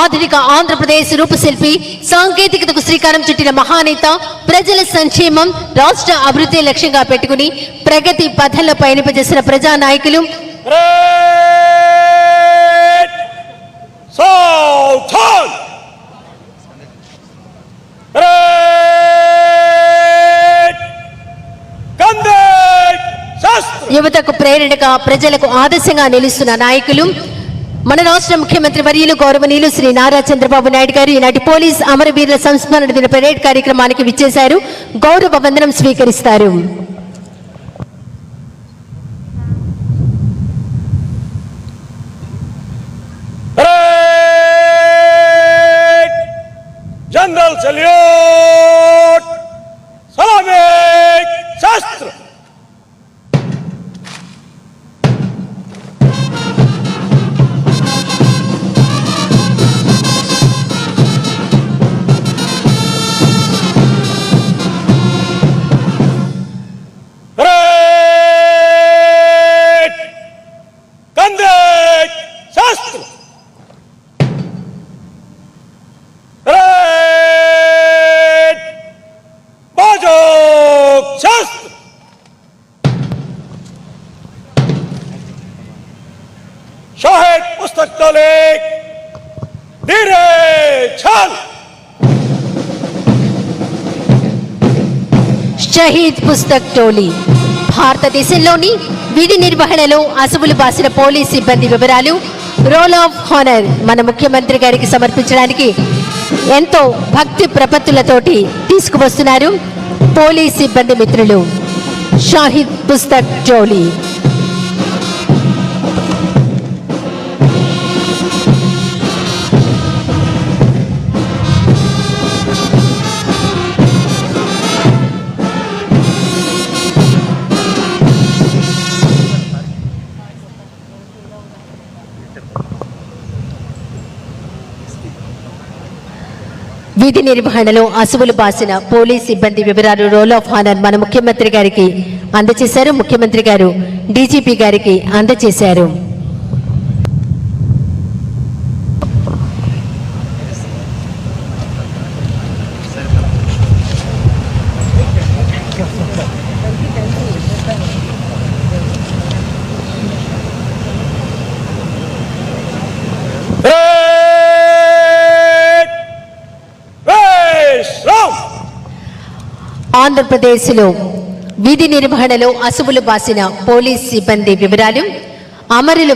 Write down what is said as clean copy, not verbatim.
ఆధునిక ఆంధ్రప్రదేశ్ రూపశిల్పి, సాంకేతికతకు శ్రీకారం చుట్టిన మహానేత, ప్రజల సంక్షేమం, రాష్ట్ర అభివృద్ధి లక్ష్యంగా పెట్టుకుని ప్రగతి పథంలో పయనింపజేసిన ప్రజానాయకులు యువతకు ప్రేరణగా, ప్రజలకు ఆదర్శంగా నిలుస్తున్న నాయకులు మన రాష్ట్ర ముఖ్యమంత్రి వర్యులు గౌరవనీయులు శ్రీ నారా చంద్రబాబు నాయుడు గారు ఈనాటి పోలీస్ అమరవీరుల సంస్మరణ దిన పరేడ్ కార్యక్రమానికి విచ్చేశారు. గౌరవ వందనం స్వీకరిస్తారు. జనరల్ సల్యూట్, సలామే, శాస్త్ర. शाहिद पुस्तक टोली धीरे छल. షహీద్ పుస్తక్ టోలీ భారతదేశంలోని విధి నిర్వహణలో అసువులు బాసిన పోలీస్ సిబ్బంది వివరాలు రోల్ ఆఫ్ హానర్ మన ముఖ్యమంత్రి గారికి సమర్పించడానికి ఎంతో భక్తి ప్రపత్తులతోటి తీసుకువస్తున్నారు పోలీస్ సిబ్బంది మిత్రులు. షహీద్ పుస్తక్ టోలీ విధి నిర్వహణలో అసువులు బాసిన పోలీస్ సిబ్బంది వివరాలు రోల్ ఆఫ్ హానర్ మన ముఖ్యమంత్రి గారికి అందజేశారు. ముఖ్యమంత్రి గారు డీజీపీ గారికి అందజేశారు. ఆంధ్రప్రదేశ్లో విధి నిర్వహణలో అసువులు బాసిన పోలీస్ సిబ్బంది వివరాలు అమరులు